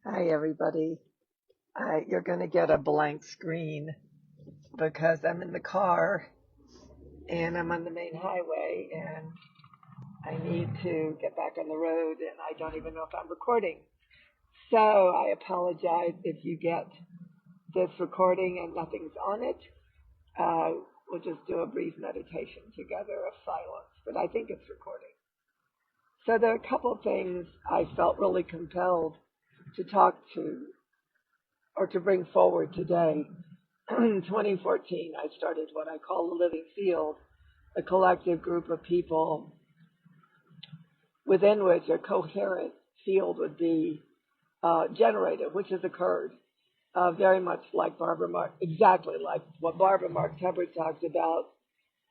Hi, everybody. You're going to get a blank screen because I'm in the car and I'm on the main highway and I need to get back on the road and I don't even know if I'm recording. So I apologize if you get this recording and nothing's on it. We'll just do a brief meditation together of silence, but I think it's recording. So there are a couple things I felt really compelled to talk to or to bring forward today. In 2014, I started what I call the Living Field, a collective group of people within which a coherent field would be generated, which has occurred very much like exactly like what Barbara Marx Hubbard talks about,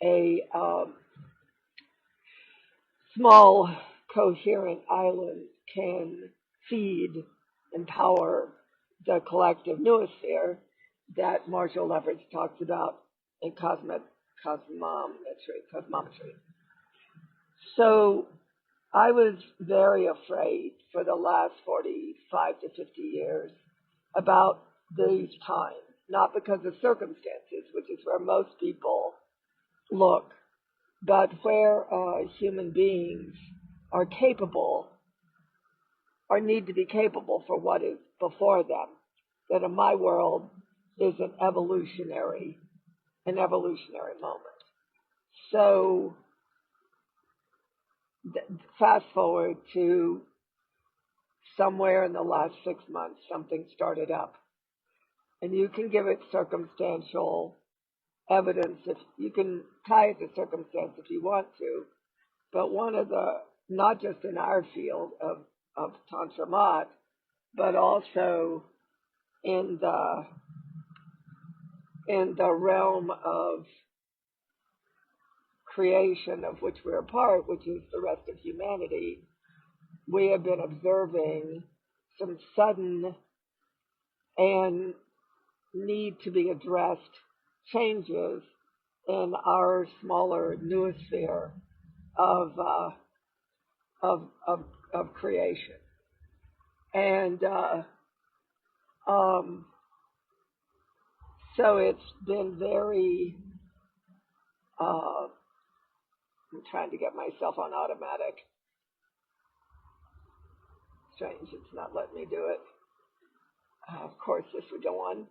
a small coherent island can feed and power the collective noosphere that Marshall Leverage talks about in cosmometry. So I was very afraid for the last 45 to 50 years about these times, not because of circumstances, which is where most people look, but where human beings are capable or need to be capable for what is before them. That in my world is an evolutionary moment. So fast forward to somewhere in the last 6 months, something started up. And you can give it circumstantial evidence, if you can tie it to circumstance if you want to, but one of the, not just in our field of Tantra Mat, but also in the realm of creation of which we're a part, which is the rest of humanity, we have been observing some sudden and need to be addressed changes in our smaller noosphere of creation. And so it's been very, I'm trying to get myself on automatic. Strange, it's not letting me do it. Of course, this would go on.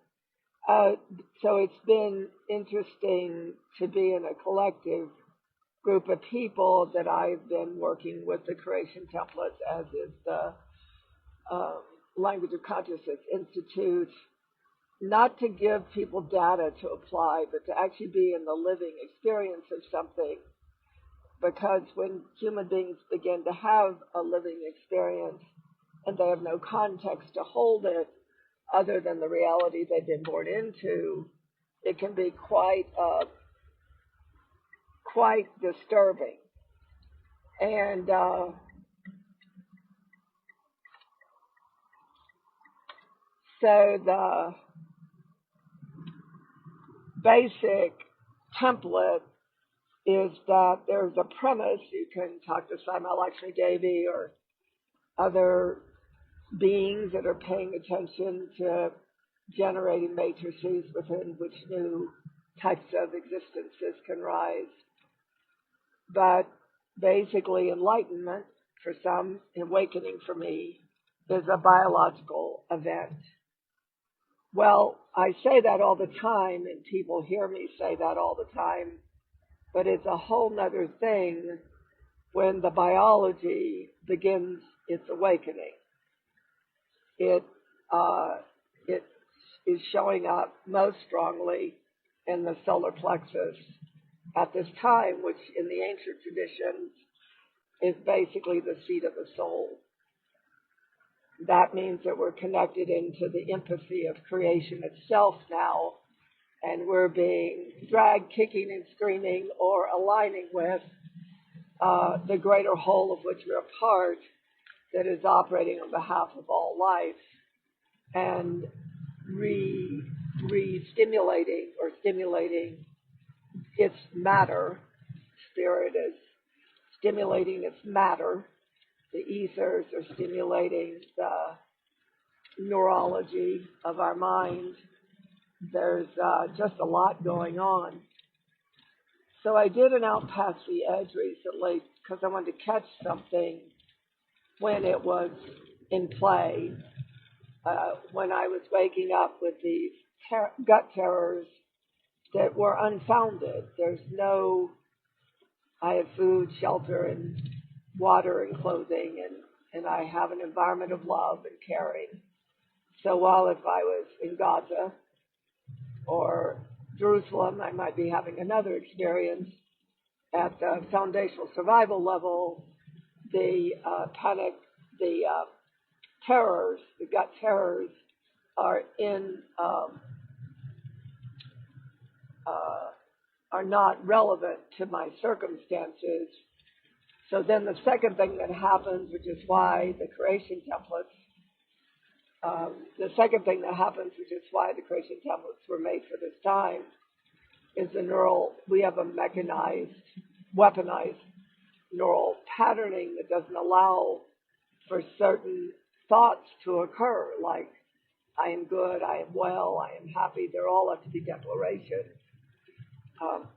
So it's been interesting to be in a collective group of people that I've been working with the Creation Templates, as is the Language of Consciousness Institute, not to give people data to apply, but to actually be in the living experience of something. Because when human beings begin to have a living experience and they have no context to hold it other than the reality they've been born into, it can be quite disturbing. And so the basic template is that there's a premise. You can talk to Simon Lakshmi Devi or other beings that are paying attention to generating matrices within which new types of existences can rise. But basically, enlightenment, for some, awakening for me, is a biological event. Well, I say that all the time, and people hear me say that all the time, but it's a whole nother thing when the biology begins its awakening. It is showing up most strongly in the solar plexus at this time, which in the ancient traditions is basically the seat of the soul. That means that we're connected into the empathy of creation itself now, and we're being dragged kicking and screaming or aligning with the greater whole of which we're a part, that is operating on behalf of all life and re-stimulating or stimulating its matter. Spirit is stimulating its matter. The ethers are stimulating neurology of our mind. There's just a lot going on. So I did an Out Past the Edge recently because I wanted to catch something when it was in play, when I was waking up with these gut terrors that were unfounded. There's no, I have food, shelter, and water and clothing, and I have an environment of love and caring. So while if I was in Gaza or Jerusalem, I might be having another experience. At the foundational survival level, the panic, the terrors, the gut terrors, are are not relevant to my circumstances. So then the second thing that happens, which is why the creation templates, were made for this time, is we have a mechanized, weaponized neural patterning that doesn't allow for certain thoughts to occur, like I am good, I am well, I am happy. They're all have to be declarations.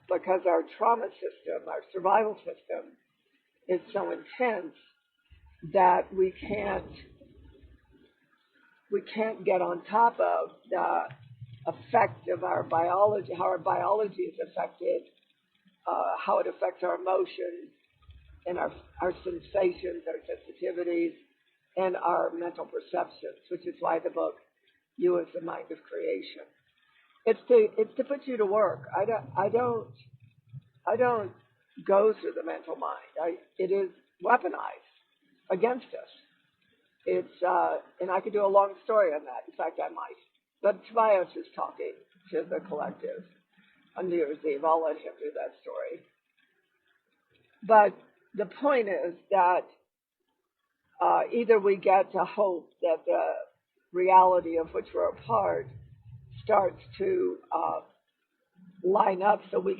Because our trauma system, our survival system, is so intense that we can't get on top of the effect of our biology, how our biology is affected, how it affects our emotions and our sensations, our sensitivities, and our mental perceptions, which is why the book, You as the Mind of Creation. It's to put you to work. I don't go through the mental mind. It is weaponized against us. It's and I could do a long story on that. In fact, I might. But Tobias is talking to the collective on New Year's Eve. I'll let him do that story. But the point is that either we get to hope that the reality of which we're a part starts to line up so we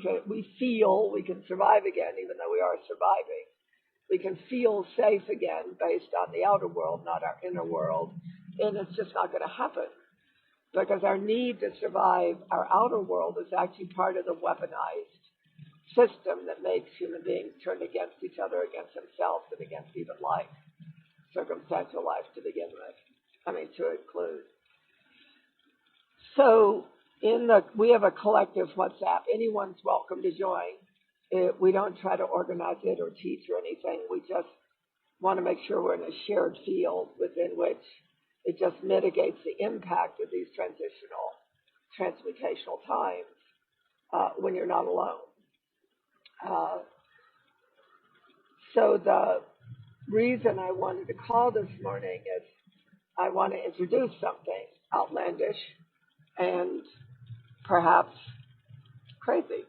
feel we can survive again, even though we are surviving. We can feel safe again based on the outer world, not our inner world. And it's just not going to happen because our need to survive our outer world is actually part of the weaponized system that makes human beings turn against each other, against themselves, and against even life, circumstantial life to begin with. To include. So we have a collective WhatsApp. Anyone's welcome to join. We don't try to organize it or teach or anything. We just want to make sure we're in a shared field within which it just mitigates the impact of these transmutational times when you're not alone. So the reason I wanted to call this morning is I want to introduce something outlandish and perhaps crazy.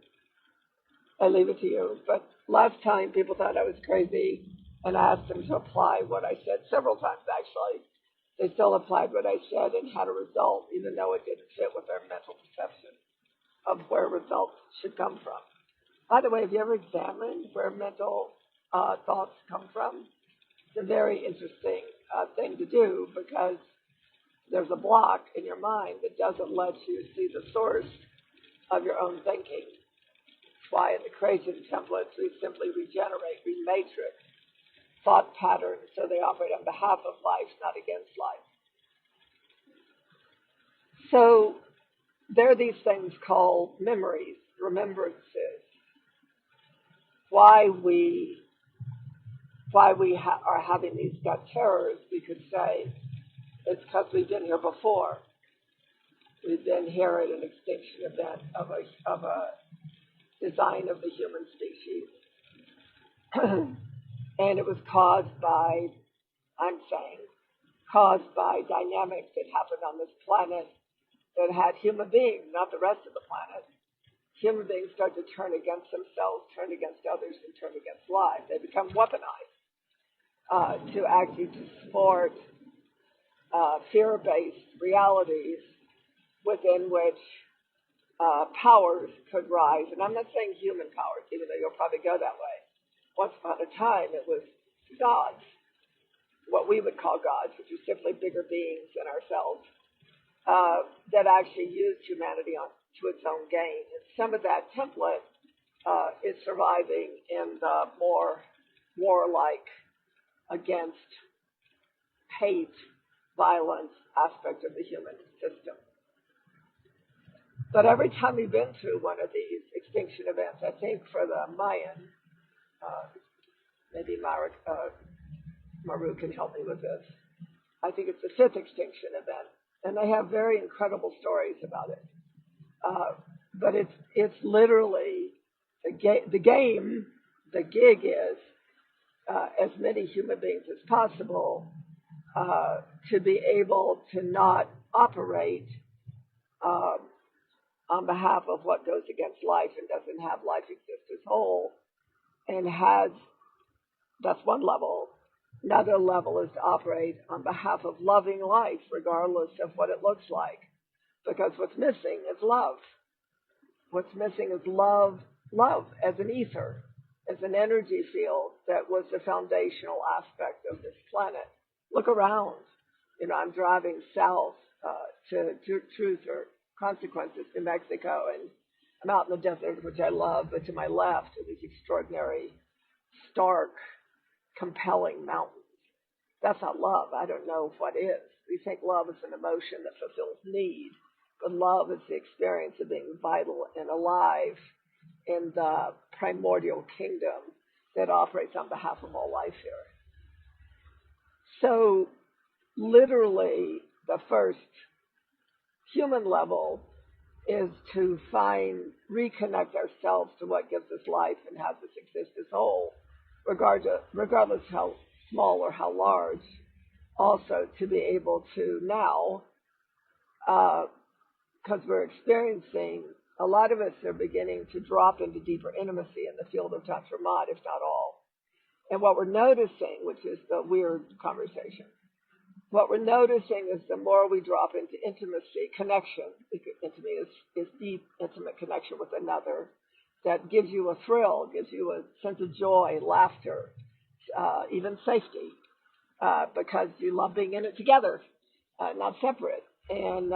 I leave it to you. But last time people thought I was crazy, and I asked them to apply what I said several times, actually. They still applied what I said and had a result, even though it didn't fit with their mental perception of where results should come from. By the way, have you ever examined where mental thoughts come from? It's a very interesting thing to do because there's a block in your mind that doesn't let you see the source of your own thinking. That's why in the creation templates we simply regenerate, rematrix thought patterns so they operate on behalf of life, not against life. So there are these things called memories, remembrances. Why we are having these gut terrors, we could say, it's because we've been here before. We've been here at an extinction event of a design of the human species. And it was caused by dynamics that happened on this planet that had human beings, not the rest of the planet. Human beings start to turn against themselves, turn against others, and turn against life. They become weaponized to actually support fear-based realities within which powers could rise. And I'm not saying human powers, even though you'll probably go that way. Once upon a time, it was gods. what we would call gods, which are simply bigger beings than ourselves, that actually used humanity to its own gain. And some of that template is surviving in the more warlike, against hate, violence aspect of the human system. But every time we've been through one of these extinction events, I think for the Mayan, maybe Maru can help me with this. I think it's the fifth extinction event, and they have very incredible stories about it. But it's literally the game. The gig is as many human beings as possible to be able to not operate on behalf of what goes against life and doesn't have life exist as whole, and that's one level. Another level is to operate on behalf of loving life, regardless of what it looks like. Because what's missing is love. What's missing is love as an ether, as an energy field that was the foundational aspect of this planet. Look around. I'm driving south to Truth or Consequences, New Mexico, and I'm out in the desert, which I love, but to my left are these extraordinary, stark, compelling mountains. That's not love. I don't know what is. We think love is an emotion that fulfills need, but love is the experience of being vital and alive in the primordial kingdom that operates on behalf of all life here. So, literally, the first human level is to reconnect ourselves to what gives us life and has us exist as whole, regardless how small or how large. Also, to be able to now, because we're experiencing, a lot of us are beginning to drop into deeper intimacy in the field of Tantra Mad, if not all. And what we're noticing, which is the weird conversation, what we're noticing is the more we drop into intimacy, connection, intimacy is deep, intimate connection with another that gives you a thrill, gives you a sense of joy, laughter, even safety, because you love being in it together, not separate. And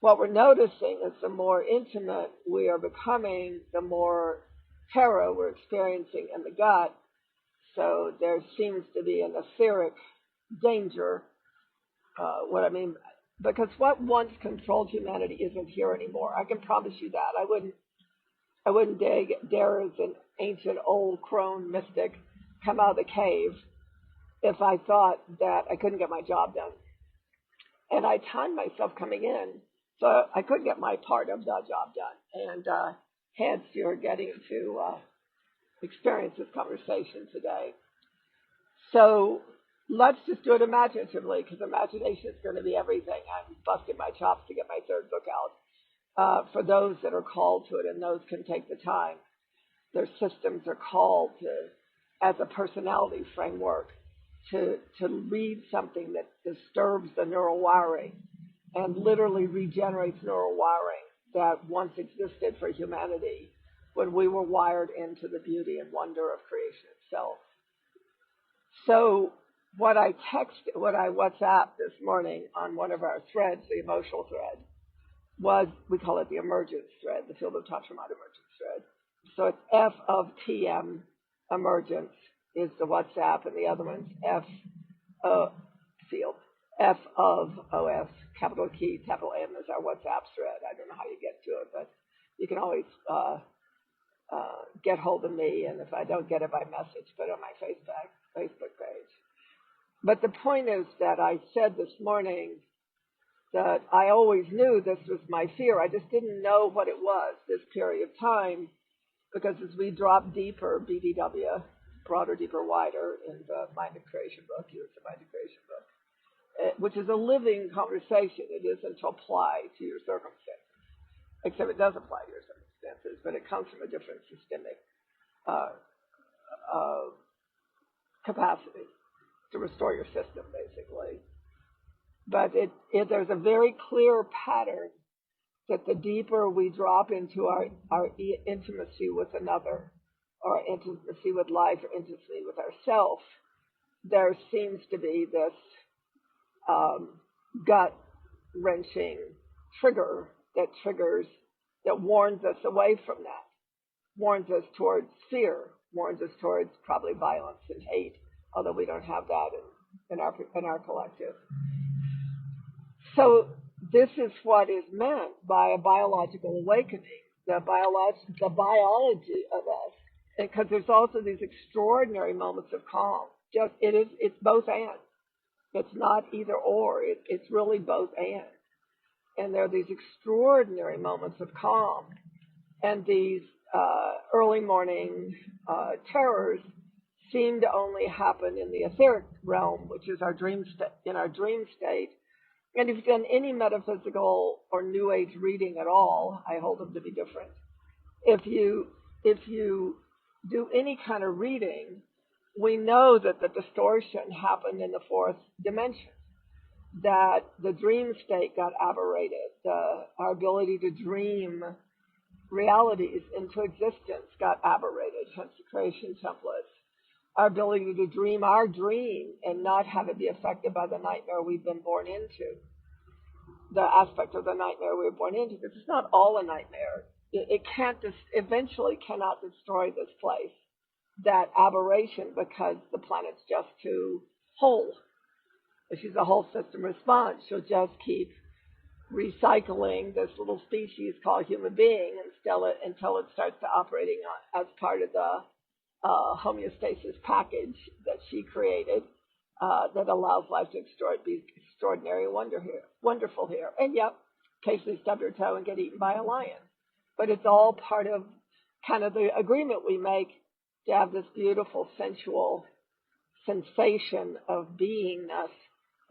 what we're noticing is the more intimate we are becoming, the more terror we're experiencing in the gut. So there seems to be an etheric danger. What I mean, because what once controlled humanity isn't here anymore. I can promise you that. I wouldn't dare as an ancient old crone mystic come out of the cave if I thought that I couldn't get my job done. And I timed myself coming in, so I couldn't get my part of the job done. And hence you're getting to experience this conversation today. So let's just do it imaginatively, because imagination is going to be everything. I'm busting my chops to get my third book out. For those that are called to it, and those can take the time, their systems are called to, as a personality framework, to read something that disturbs the neural wiring and literally regenerates neural wiring that once existed for humanity when we were wired into the beauty and wonder of creation itself. So what I WhatsApped this morning on one of our threads, the emotional thread, was, we call it the emergence thread, the Field of Tantra Mad emergence thread. So it's F of TM emergence is the WhatsApp, and the other one's F field. F of OS, capital key, capital M is our WhatsApp thread. I don't know how you get to it, but you can always get hold of me, and if I don't get it by message, put it on my Facebook page. But the point is that I said this morning that I always knew this was my fear. I just didn't know what it was this period of time, because as we drop deeper, BDW, broader, deeper, wider, in the Mind of Creation book, here's the Mind of Creation book, which is a living conversation. It isn't to apply to your circumstances, except it does apply to your circumstances, but it comes from a different systemic capacity to restore your system, basically. But there's a very clear pattern that the deeper we drop into our intimacy with another, or intimacy with life, or intimacy with ourselves, there seems to be this gut wrenching trigger that warns us away from that, warns us towards fear, warns us towards probably violence and hate, although we don't have that in our collective. So this is what is meant by a biological awakening, the biology of us, because there's also these extraordinary moments of calm. It's both and. It's not either or. It's really both and. And there are these extraordinary moments of calm, and these early morning terrors seem to only happen in the etheric realm, which is our in our dream state. And if you've done any metaphysical or New Age reading at all, I hold them to be different. If you do any kind of reading, we know that the distortion happened in the fourth dimension, that the dream state got aberrated, our ability to dream realities into existence got aberrated, hence the creation templates. Our ability to dream our dream and not have it be affected by the nightmare we've been born into, the aspect of the nightmare we were born into, because it's not all a nightmare. It eventually cannot destroy this place, that aberration, because the planet's just too whole. If she's a whole system response, she'll just keep recycling this little species called human being until it starts to operating as part of the homeostasis package that she created that allows life to be extraordinary and wonderful here. And yep, occasionally stub your toe and get eaten by a lion. But it's all part of kind of the agreement we make to have this beautiful sensual sensation of beingness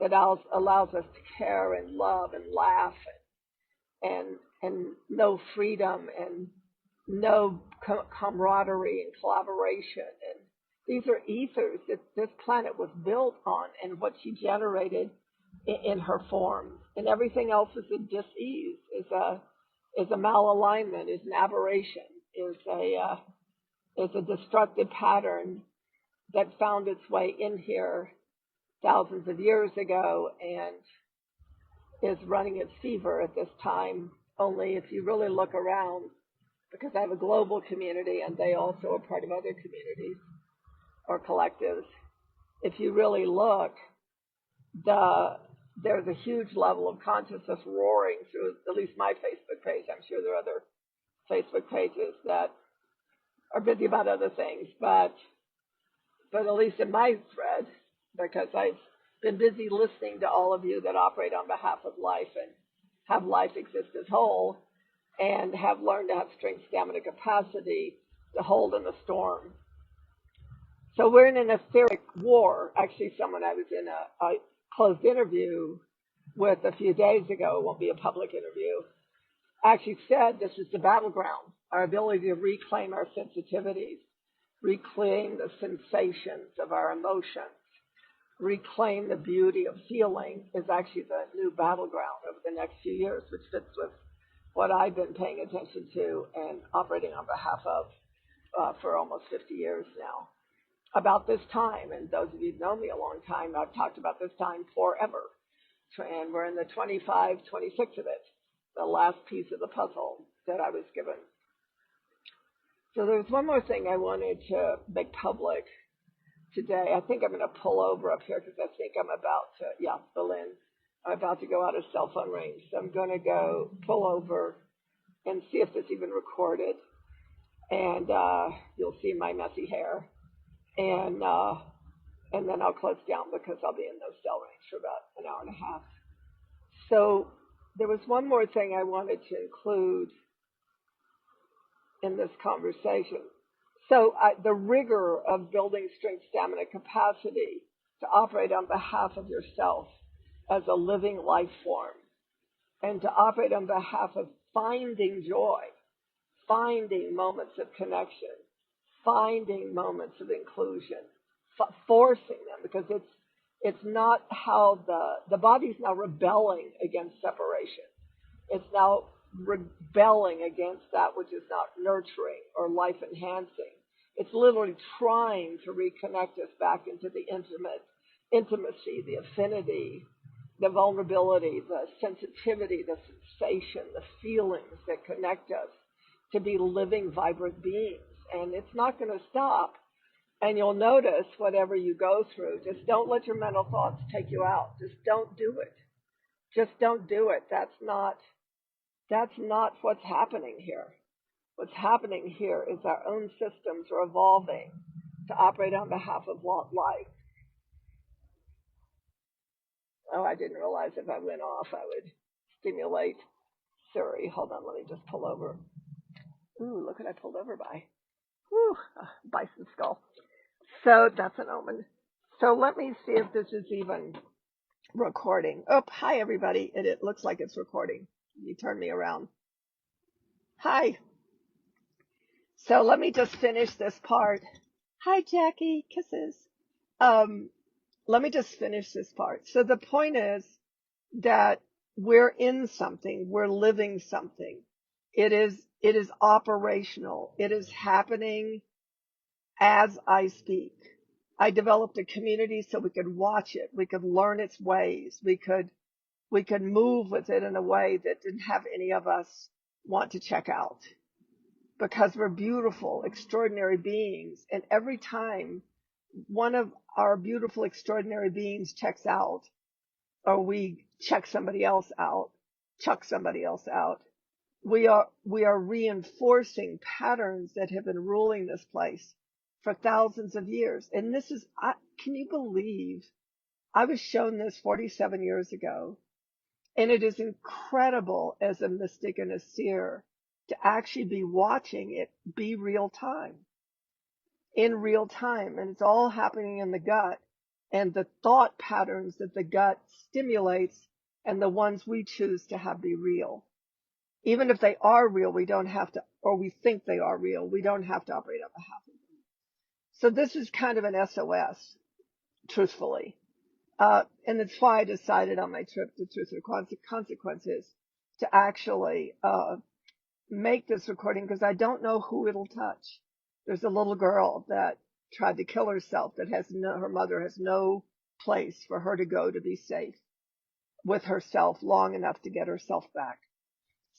that allows us to care and love and laugh and know freedom and know camaraderie and collaboration. And these are ethers that this planet was built on, and what she generated in her form. And everything else is a dis-ease, is a malalignment, is an aberration, is a destructive pattern that found its way in here thousands of years ago and is running its fever at this time. Only if you really look around, because I have a global community and they also are part of other communities or collectives, if you really look, there's a huge level of consciousness roaring through at least my Facebook page. I'm sure there are other Facebook pages that are busy about other things, but at least in my thread, because I've been busy listening to all of you that operate on behalf of life and have life exist as whole and have learned to have strength, stamina, capacity to hold in the storm. So we're in an etheric war. Actually, someone I was in a closed interview with a few days ago, it won't be a public interview, actually said this is the battleground, our ability to reclaim our sensitivities, reclaim the sensations of our emotions, reclaim the beauty of feeling is actually the new battleground over the next few years, which fits with what I've been paying attention to and operating on behalf of for almost 50 years now. About this time, and those of you who've known me a long time, I've talked about this time forever. And we're in the 26 of it, the last piece of the puzzle that I was given. So there's one more thing I wanted to make public today. I think I'm going to pull over up here because I think I'm about to, Berlin. I'm about to go out of cell phone range. So I'm going to go pull over and see if it's even recorded. And you'll see my messy hair. And then I'll close down because I'll be in no cell range for about an hour and a half. So there was one more thing I wanted to include in this conversation. So the rigor of building strength, stamina, capacity to operate on behalf of yourself as a living life form and to operate on behalf of finding joy, finding moments of connection, finding moments of inclusion, forcing them, because it's not how the body's now rebelling against separation. It's now rebelling against that which is not nurturing or life enhancing. It's literally trying to reconnect us back into the intimacy, the affinity, the vulnerability, the sensitivity, the sensation, the feelings that connect us to be living, vibrant beings. And it's not going to stop. And you'll notice whatever you go through, just don't let your mental thoughts take you out. Just don't do it. Just don't do it. That's not what's happening here. What's happening here is our own systems are evolving to operate on behalf of life. Oh, I didn't realize if I went off, I would stimulate Siri. Hold on, let me just pull over. Ooh, look what I pulled over by. Whew, bison skull. So that's an omen. So let me see if this is even recording. Oh, hi everybody. It looks like it's recording. You turn me around. Hi. So let me just finish this part. Hi, Jackie. Kisses. Let me just finish this part. So the point is that we're in something. We're living something. It is operational. It is happening as I speak. I developed a community so we could watch it. We could learn its ways. We could move with it in a way that didn't have any of us want to check out, because we're beautiful, extraordinary beings. And every time one of our beautiful, extraordinary beings checks out, or we check somebody else out, chuck somebody else out, we are reinforcing patterns that have been ruling this place for thousands of years. And this is, can you believe I was shown this 47 years ago? And it is incredible as a mystic and a seer to actually be watching it be real time, in real time. And it's all happening in the gut, and the thought patterns that the gut stimulates and the ones we choose to have be real. Even if they are real, we don't have to, or we think they are real, we don't have to operate on behalf of them. So this is kind of an SOS, truthfully. And it's why I decided on my trip to Truth or Consequences to actually make this recording, because I don't know who it'll touch. There's a little girl that tried to kill herself that her mother has no place for her to go to be safe with herself long enough to get herself back.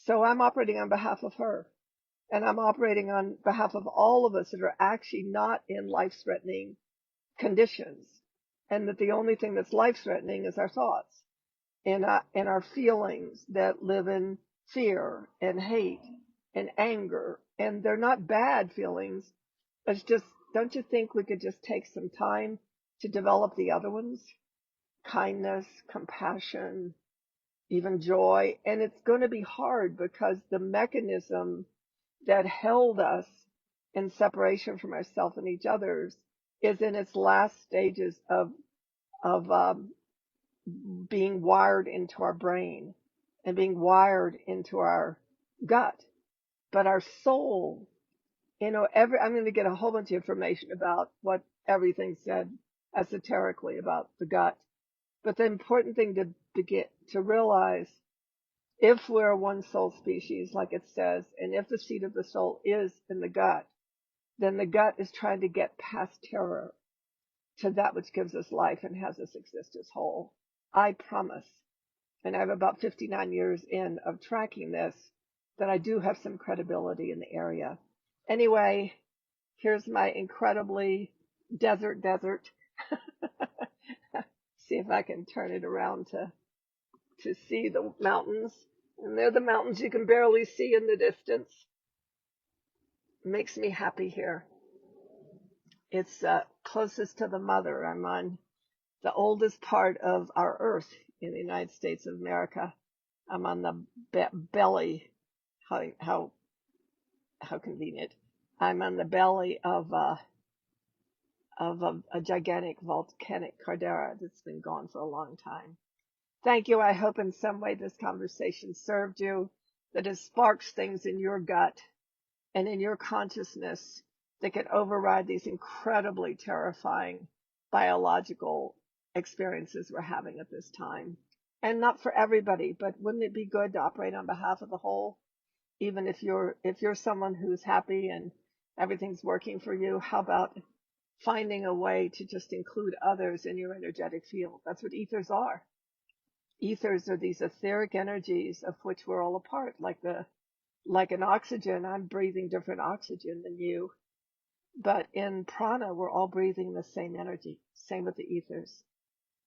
So I'm operating on behalf of her. And I'm operating on behalf of all of us that are actually not in life-threatening conditions. And that the only thing that's life-threatening is our thoughts and our feelings that live in fear and hate and anger. And they're not bad feelings. It's just, don't you think we could just take some time to develop the other ones? Kindness, compassion, even joy. And it's going to be hard because the mechanism that held us in separation from ourselves and each other's is in its last stages of being wired into our brain and being wired into our gut. But our soul, I'm going to get a whole bunch of information about what everything said esoterically about the gut. But the important thing to realize, if we're a one soul species, like it says, and if the seat of the soul is in the gut, then the gut is trying to get past terror to that which gives us life and has us exist as whole. I promise, and I have about 59 years in of tracking this, that I do have some credibility in the area. Anyway, here's my incredibly desert. See if I can turn it around to see the mountains. And they're the mountains you can barely see in the distance. It makes me happy here. It's closest to the mother. I'm on the oldest part of our earth in the United States of America. I'm on the belly. How convenient. I'm on the belly of a gigantic volcanic caldera that's been gone for a long time. Thank you. I hope in some way this conversation served you, that it sparks things in your gut and in your consciousness that can override these incredibly terrifying biological experiences we're having at this time. And not for everybody, but wouldn't it be good to operate on behalf of the whole? Even if you're someone who's happy and everything's working for you. How about finding a way to just include others in your energetic field? That's what ethers are. Ethers are these etheric energies of which we're all a part, like an oxygen. I'm breathing different oxygen than you, but in prana, we're all breathing the same energy. Same with the ethers.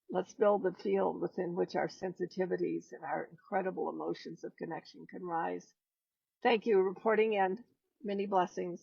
Let's build the field within which our sensitivities and our incredible emotions of connection can rise. Thank you. Reporting in. Many blessings.